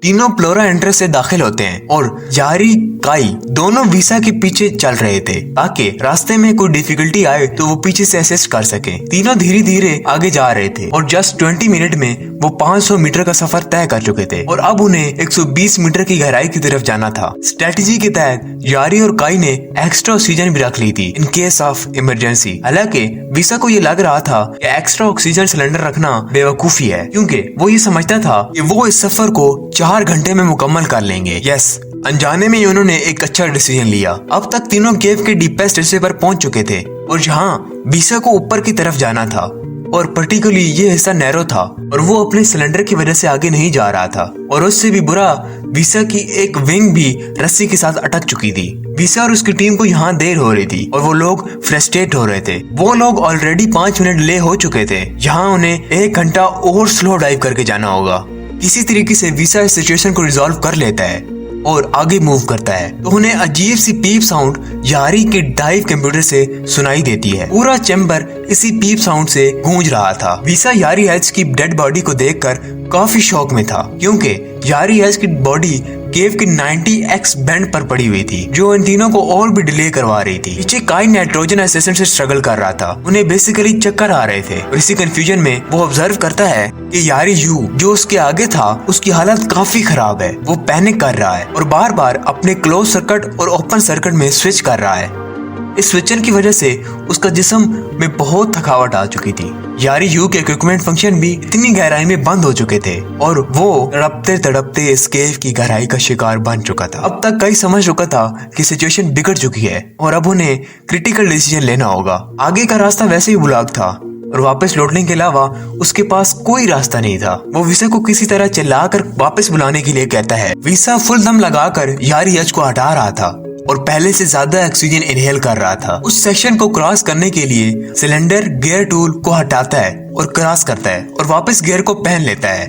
तीनों pleura entrance से दाखिल होते हैं और यारी काई दोनों वीसा के पीछे चल रहे थे ताकि रास्ते में कोई डिफिकल्टी आए तो वो पीछे से असिस्ट कर सके। तीनों धीरे धीरे आगे जा रहे थे और जस्ट 20 मिनट में वो 500 मीटर का सफर तय कर चुके थे और अब उन्हें 120 मीटर की गहराई की तरफ जाना था। स्ट्रेटेजी के तहत यारी और काई ने एक्स्ट्रा ऑक्सीजन भी रख ली थी इन केस ऑफ इमरजेंसी। हालांकि वीसा को ये लग रहा था कि एक्स्ट्रा ऑक्सीजन सिलेंडर रखना बेवकूफी है, क्योंकि वो ये समझता था कि वो इस सफर को 4 घंटे में मुकम्मल कर लेंगे। यस, अनजाने में उन्होंने एक अच्छा डिसीजन लिया। अब तक तीनों केव के डीपेस्ट हिस्से पर पहुंच चुके थे और जहां वीसा को ऊपर की तरफ जाना था और पर्टिकुलरली ये हिस्सा नैरो था और वो अपने सिलेंडर की वजह से आगे नहीं जा रहा था और उससे भी बुरा वीसा की एक विंग भी रस्सी के साथ अटक चुकी थी। वीसा और उसकी टीम को यहाँ देर हो रही थी और वो लोग फ्रस्ट्रेट हो रहे थे। वो लोग ऑलरेडी 5 मिनट ले हो चुके थे, यहाँ उन्हें 1 घंटा और स्लो डाइव करके जाना होगा। किसी तरीके से वीसा इस सिचुएशन को रिजॉल्व कर लेता है और आगे मूव करता है तो उन्हें अजीब सी पीप साउंड यारी के डाइव कंप्यूटर से सुनाई देती है। पूरा चैम्बर इसी पीप साउंड से गूंज रहा था। वीसा यारी एच की डेड बॉडी को देखकर काफी शॉक में था, क्योंकि यारी एच की बॉडी केव के 90x बैंड पर पड़ी हुई थी जो इन तीनों को और भी डिले करवा रही थी। पीछे काई नाइट्रोजन असेसन से स्ट्रगल कर रहा था, उन्हें बेसिकली चक्कर आ रहे थे और इसी कंफ्यूजन में वो ऑब्जर्व करता है कि यारी यू जो उसके आगे था उसकी हालत काफी खराब है। वो पैनिक कर रहा है और बार बार अपने क्लोज सर्किट और ओपन सर्किट में स्विच कर रहा है। इस स्विचर की वजह से उसका जिस्म में बहुत थकावट आ चुकी थी। यारी यू के इक्विपमेंट फंक्शन भी इतनी गहराई में बंद हो चुके थे और वो तड़पते तड़पते इस केव की गहराई का शिकार बन चुका था। अब तक कई समझ चुका था कि सिचुएशन बिगड़ चुकी है और अब उन्हें क्रिटिकल डिसीजन लेना होगा। आगे का रास्ता वैसे ही ब्लॉक था और वापस लौटने के अलावा उसके पास कोई रास्ता नहीं था। वो वीसा को किसी तरह चिल्लाकर वापस बुलाने के लिए कहता है। वीसा फुल दम लगाकर यारी एच को हटा रहा था और पहले से ज्यादा ऑक्सीजन इनहेल कर रहा था। उस सेक्शन को क्रॉस करने के लिए सिलेंडर गियर टूल को हटाता है और क्रॉस करता है और वापस गियर को पहन लेता है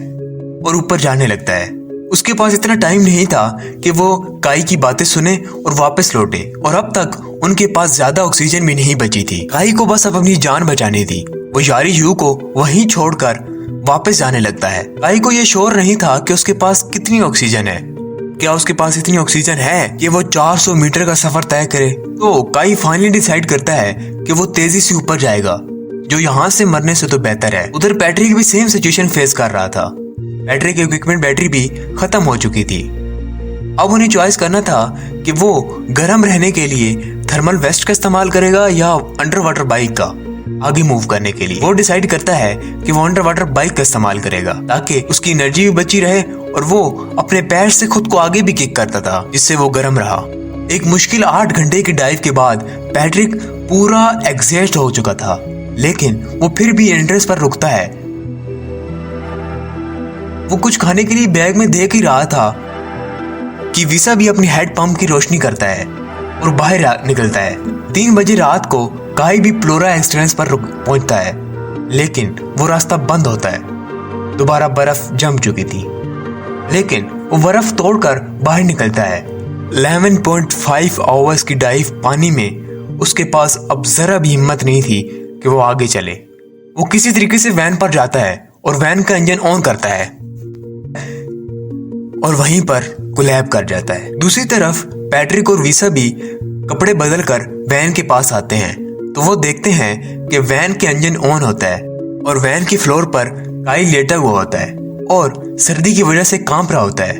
और ऊपर जाने लगता है। उसके पास इतना टाइम नहीं था कि वो काई की बातें सुने और वापस लौटे और अब तक उनके पास ज्यादा ऑक्सीजन भी नहीं बची थी। काई को बस अब अपनी जान बचानी थी। वो यारी यू को वहीं छोड़कर वापस जाने लगता है। काई को ये श्योर नहीं था कि उसके पास कितनी ऑक्सीजन है। क्या उसके पास इतनी ऑक्सीजन है कि वो 400 मीटर का सफर तय करे? तो काई फाइनली डिसाइड करता है कि वो तेजी से ऊपर जाएगा, जो यहाँ से मरने से तो बेहतर है। उधर पैट्रिक भी सेम सिचुएशन फेस कर रहा था। पैट्रिक की इक्विपमेंट बैटरी भी खत्म हो चुकी थी। अब उन्हें चॉइस करना था कि वो गर्म रहने के लिए थर्मल वेस्ट का इस्तेमाल करेगा या अंडर वाटर बाइक का आगे मूव करने के लिए। वो डिसाइड करता है कि वो अंडर वाटर बाइक का इस्तेमाल करेगा ताकि उसकी एनर्जी भी बची रहे और वो अपने पैर से खुद को आगे भी किक करता था, जिससे वो गर्म रहा। एक मुश्किल 8 घंटे की डाइव के बाद पैट्रिक पूरा एग्जॉस्ट हो चुका था, लेकिन वो फिर भी एंट्रेंस पर रुकता है। वो कुछ खाने के लिए बैग में देख ही रहा था कि वीसा भी अपनी हेड पंप की रोशनी करता है और बाहर निकलता है। 3 बजे रात को काई भी प्लोरा एंट्रेंस पर पहुंचता है, लेकिन वो रास्ता बंद होता है। दोबारा बर्फ जम चुकी थी, लेकिन वो बर्फ तोड़कर बाहर निकलता है। 11.5 आवर्स की डाइव पानी में उसके पास अब जरा भी हिम्मत नहीं थी कि वो आगे चले। वो किसी तरीके से वैन पर जाता है और वैन का इंजन ऑन करता है और वहीं पर कोलैप कर जाता है। दूसरी तरफ पैट्रिक और वीसा भी कपड़े बदलकर वैन के पास आते हैं तो वो देखते हैं कि वैन के इंजन ऑन होता है और वैन की फ्लोर पर काई लेटा हुआ होता है और सर्दी की वजह से कांप रहा होता है।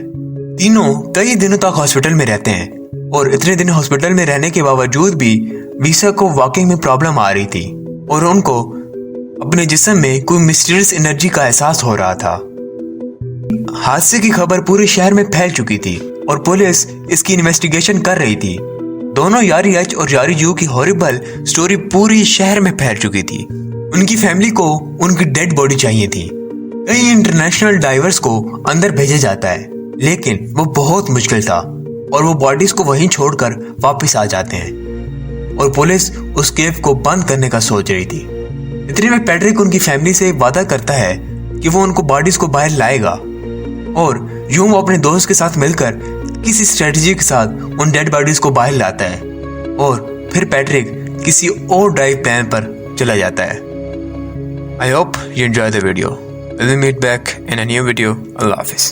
तीनों कई दिनों तक हॉस्पिटल में रहते हैं और इतने दिन हॉस्पिटल में रहने के बावजूद भी वीसा को वॉकिंग में प्रॉब्लम आ रही थी और उनको अपने जिस्म में कोई मिस्टीरियस एनर्जी का एहसास हो रहा था। हादसे की खबर पूरे शहर में फैल चुकी थी और पुलिस इसकी इन्वेस्टिगेशन कर रही थी। दोनों यारी एच और यारी यू की हॉरिबल स्टोरी पूरी शहर में फैल चुकी थी। उनकी फैमिली को उनकी डेड बॉडी चाहिए थी। कई इंटरनेशनल डाइवर्स को अंदर भेजा जाता है, लेकिन वो बहुत मुश्किल था और वो बॉडीज को वहीं छोड़कर वापस आ जाते हैं और पुलिस उस केव को बंद करने का सोच रही थी। इतने में पैट्रिक उनकी फैमिली से वादा करता है कि वो उनको बॉडीज को बाहर लाएगा और यूं वो अपने दोस्त के साथ मिलकर किसी स्ट्रेटजी के साथ उन डेड बॉडीज को बाहर लाता है और फिर पैट्रिक किसी और ड्राइव प्लान पर चला जाता है। I hope you enjoy the video. We'll meet back in a new video. Allah Hafiz.